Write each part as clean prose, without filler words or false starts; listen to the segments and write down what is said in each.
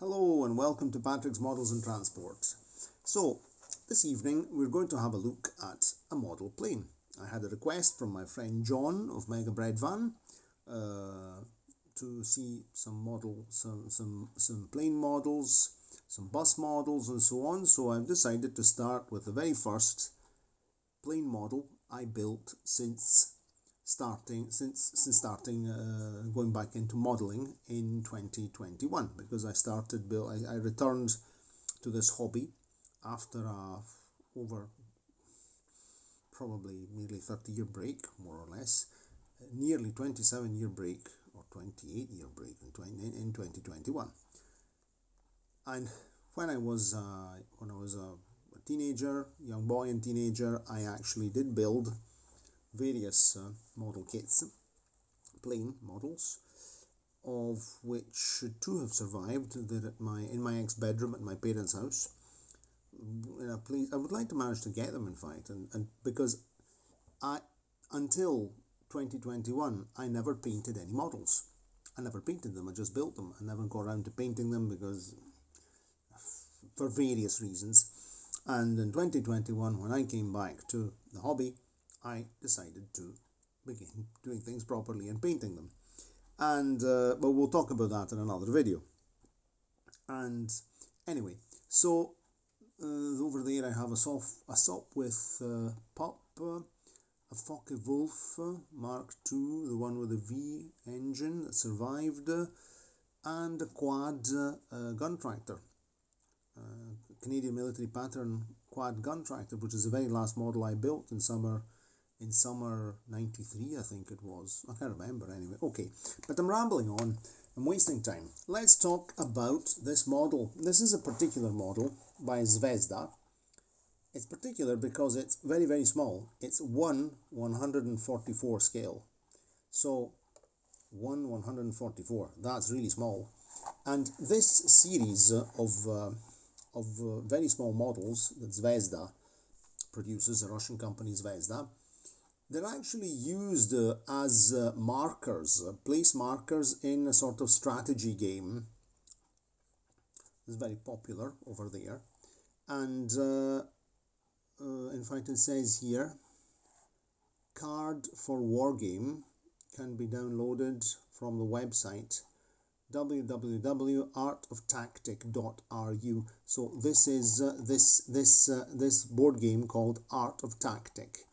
Hello and welcome to Patrick's Models and Transport. So, this evening we're going to have a look at a model plane. I had a request from my friend John of Mega Bread Van to see some plane models, some bus models and so on. So I've decided to start with the very first plane model I built since going back into modeling in 2021, because I returned to this hobby after over probably nearly 30-year break, more or less, nearly 27-year break or 28-year break in 2021. And when I was a teenager, young boy and teenager, I actually did build various model kits, plane models, of which two have survived. They're in my ex-bedroom at my parents' house. I would like to manage to get them, in fact, and because until 2021 I never painted any models. I never painted them, I just built them. I never got around to painting them because for various reasons. And in 2021, when I came back to the hobby, I decided to begin doing things properly and painting them. And but we'll talk about that in another video. And anyway, so over there I have a SOP with Pup, a Focke-Wulf Mark II, the one with the V engine that survived, and a quad gun tractor, Canadian military pattern quad gun tractor, which is the very last model I built in summer 93, I think it was. I can't remember anyway. Okay, but I'm rambling on. I'm wasting time. Let's talk about this model. This is a particular model by Zvezda. It's particular because it's very, very small. It's 1/144 scale. So 1/144, that's really small. And this series of very small models that Zvezda produces, a Russian company Zvezda, they're actually used as markers, place markers in a sort of strategy game. It's very popular over there. And in fact, it says here, card for wargame can be downloaded from the website www.artoftactic.ru. So this is this board game called Art of Tactic.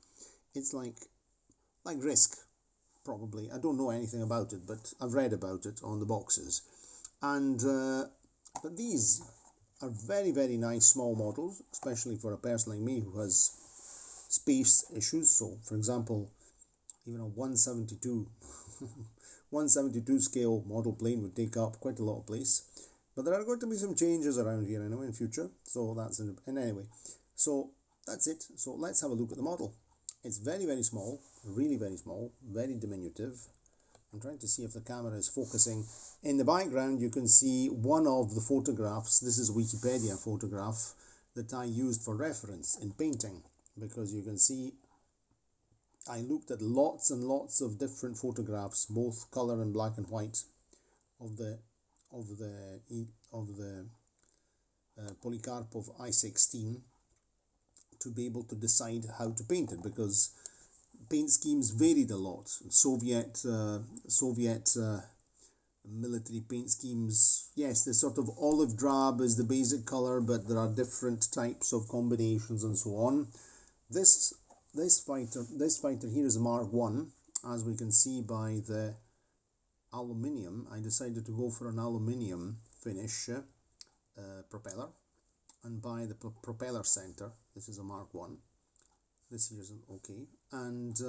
It's like Risk, probably. I don't know anything about it, but I've read about it on the boxes. And but these are very, very nice small models, especially for a person like me who has space issues. So, for example, even a 172 scale model plane would take up quite a lot of place. But there are going to be some changes around here, I know, in future. So that's and anyway. So that's it. So let's have a look at the model. It's very, very small, really very small, very diminutive. I'm trying to see if the camera is focusing. In the background, you can see one of the photographs. This is a Wikipedia photograph that I used for reference in painting, because you can see I looked at lots and lots of different photographs, both color and black and white, of the Polikarpov I-16, to be able to decide how to paint it, because paint schemes varied a lot. Soviet military paint schemes, yes, the sort of olive drab is the basic color, but there are different types of combinations and so on. This fighter here is a Mark I, as we can see by the aluminium. I decided to go for an aluminium finish propeller, and by the propeller center, this is a Mark I. This here is an okay, and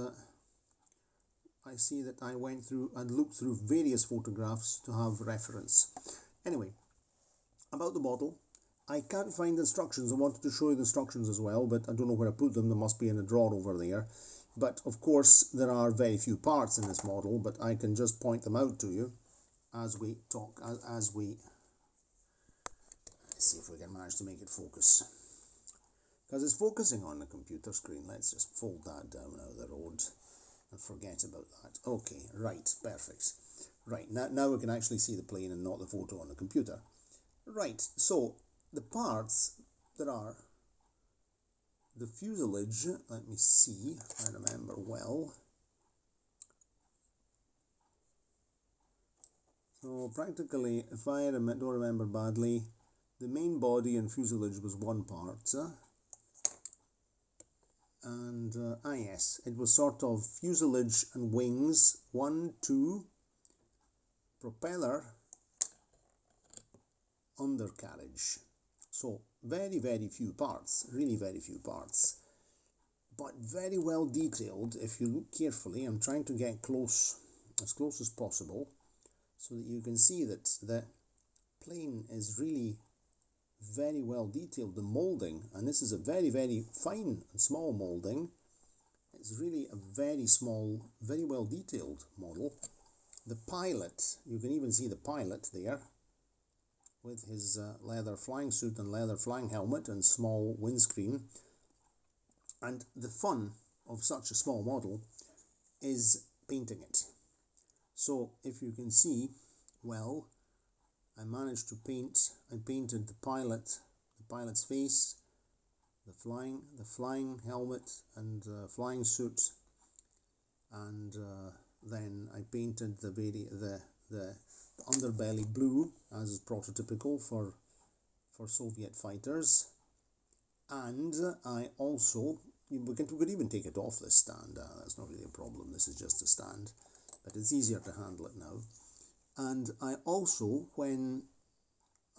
I see that I went through and looked through various photographs to have reference. Anyway, about the model, I can't find the instructions. I wanted to show you the instructions as well, but I don't know where I put them. They must be in a drawer over there. But of course, there are very few parts in this model, but I can just point them out to you as we talk, as we... Let's see if we can manage to make it focus. Because it's focusing on the computer screen. Let's just fold that down out of the road and forget about that. Okay, right, perfect. Right, now we can actually see the plane and not the photo on the computer. Right, so the parts that are the fuselage, let me see if I remember well. So practically, if I don't remember badly, the main body and fuselage was one part. And yes, it was sort of fuselage and wings, 1, 2, propeller, undercarriage. So very, very few parts, really very few parts, but very well detailed. If you look carefully, I'm trying to get close, as close as possible, so that you can see that the plane is really very well detailed. The molding, and this is a very, very fine and small molding. It's really a very small, very well detailed model. The pilot, you can even see the pilot there with his leather flying suit and leather flying helmet and small windscreen. And the fun of such a small model is painting it. So if you can see, well, I managed to I painted the pilot's face, the flying helmet and flying suit, and then I painted the underbelly blue, as is prototypical for Soviet fighters. And I also, we could even take it off this stand, that's not really a problem, this is just a stand, but it's easier to handle it now. And I also, when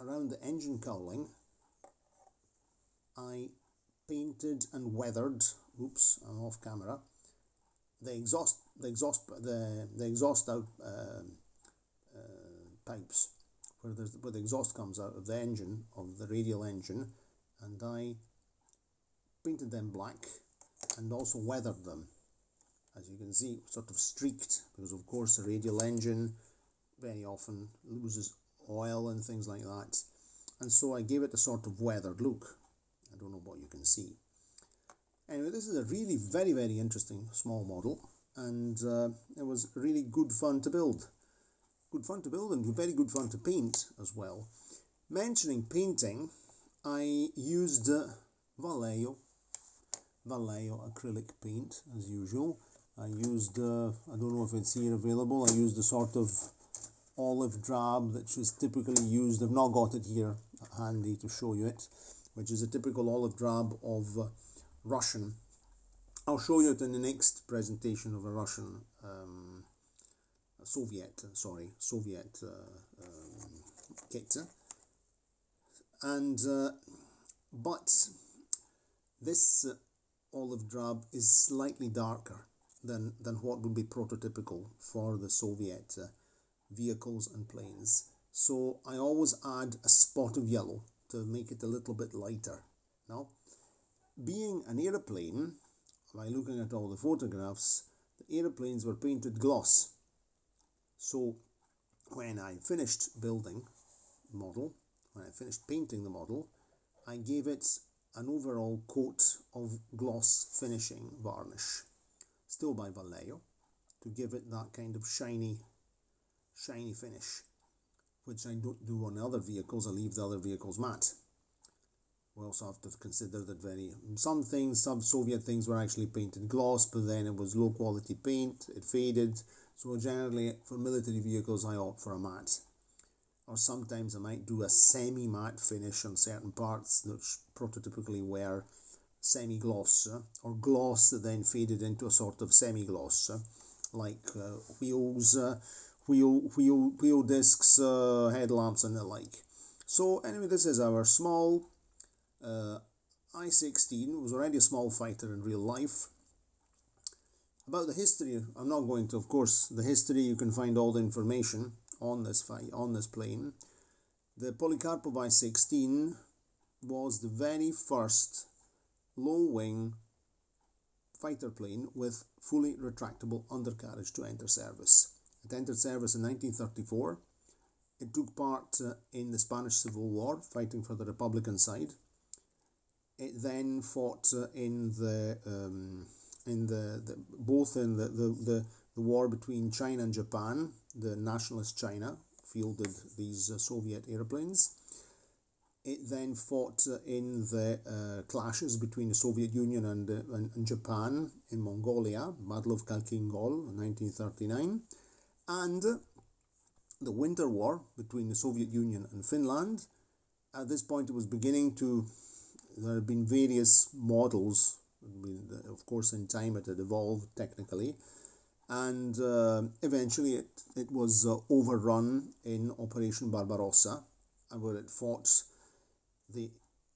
around the engine cowling, I painted and weathered, oops, I'm off camera, the exhaust out pipes where the exhaust comes out of the engine, of the radial engine, and I painted them black and also weathered them. As you can see, sort of streaked, because of course the radial engine very often loses oil and things like that, and so I gave it a sort of weathered look. I don't know what you can see. Anyway, this is a really very, very interesting small model, and it was really good fun to build. Good fun to build and very good fun to paint as well. Mentioning painting, I used Vallejo acrylic paint as usual. I used, I don't know if it's here available, I used a sort of olive drab that is typically used, I've not got it here handy to show you it, which is a typical olive drab of Russian. I'll show you it in the next presentation of a Russian, Soviet kit. And but this olive drab is slightly darker than what would be prototypical for the Soviet vehicles and planes. So I always add a spot of yellow to make it a little bit lighter. Now, being an aeroplane, by looking at all the photographs, the aeroplanes were painted gloss. So when I finished building the model, when I finished painting the model, I gave it an overall coat of gloss finishing varnish, still by Vallejo, to give it that kind of shiny finish, which I don't do on the other vehicles. I leave the other vehicles matte. We also have to consider that some Soviet things were actually painted gloss, but then it was low quality paint, it faded. So generally for military vehicles I opt for a matte. Or sometimes I might do a semi-matte finish on certain parts which prototypically were semi-gloss, or gloss that then faded into a sort of semi-gloss, like wheels, wheel discs, headlamps and the like. So anyway, this is our small I-16. It was already a small fighter in real life. About the history, I'm not going to, of course, the history, you can find all the information on this plane. The Polikarpov I-16 was the very first low-wing fighter plane with fully retractable undercarriage to enter service. It entered service in 1934. It took part in the Spanish Civil War, fighting for the Republican side. It then fought in the war between China and Japan. The nationalist China fielded these Soviet airplanes. It then fought in the clashes between the Soviet Union and Japan in Mongolia, Battle of Khalkhin-Gol in 1939, and the Winter War between the Soviet Union and Finland. At this point, it was beginning to, there had been various models. Of course, in time it had evolved technically, and eventually it was overrun in Operation Barbarossa, where it fought.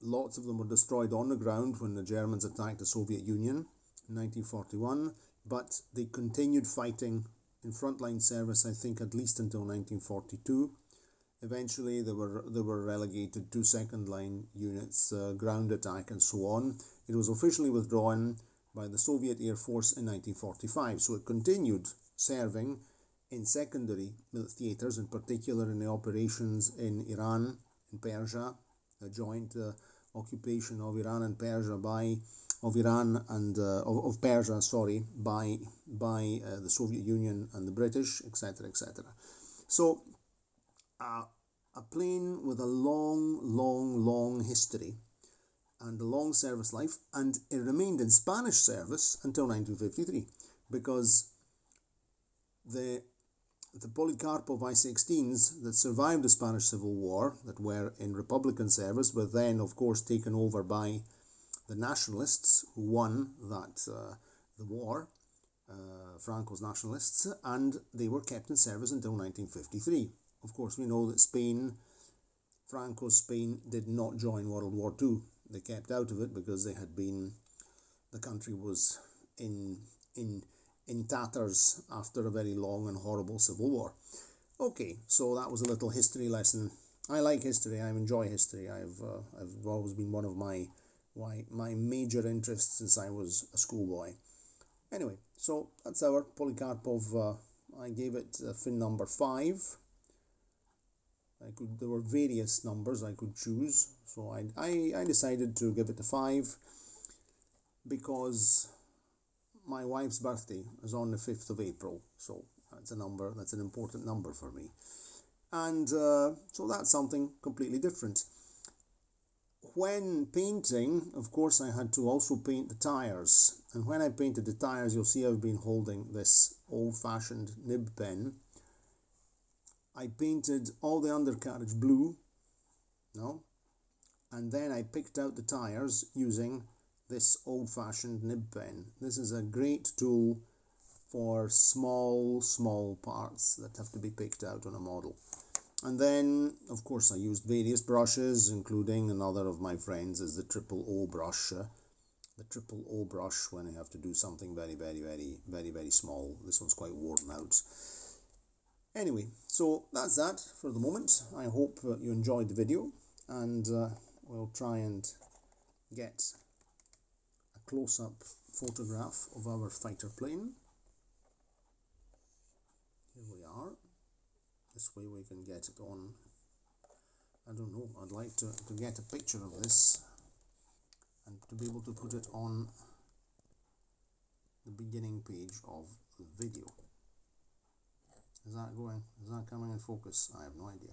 Lots of them were destroyed on the ground when the Germans attacked the Soviet Union in 1941, but they continued fighting in frontline service, I think, at least until 1942. Eventually, they were relegated to second line units, ground attack, and so on. It was officially withdrawn by the Soviet Air Force in 1945, so it continued serving in secondary theatres, in particular in the operations in Iran, in Persia, a joint occupation of Iran and Persia by Persia, by the Soviet Union and the British, etc., etc. So a plane with a long history and a long service life, and it remained in Spanish service until 1953, because the Polikarpov I-16s that survived the Spanish Civil War, that were in Republican service, were then, of course, taken over by the nationalists who won the war, Franco's nationalists, and they were kept in service until 1953. Of course, we know that Franco's Spain did not join World War II. They kept out of it because the country was in tatters after a very long and horrible civil war. Okay, so that was a little history lesson. I like history. I enjoy history. I've always been one of my major interests since I was a schoolboy. Anyway, so that's our Polikarpov. I gave it fin number 5. There were various numbers I could choose, so I decided to give it a 5 because my wife's birthday is on the 5th of April, so that's an important number for me. And so that's something completely different. When painting, of course, I had to also paint the tires. And when I painted the tires, you'll see I've been holding this old-fashioned nib pen. I painted all the undercarriage blue, and then I picked out the tires using this old-fashioned nib pen. This is a great tool for small parts that have to be picked out on a model. And then, of course, I used various brushes, including another of my friends is the triple O brush. The triple O brush when I have to do something very small. This one's quite worn out. Anyway, so that's that for the moment. I hope you enjoyed the video, and we'll try and get a close-up photograph of our fighter plane. Here we are. This way we can get it on, I don't know, I'd like to get a picture of this and to be able to put it on the beginning page of the video. Is that coming in focus? I have no idea.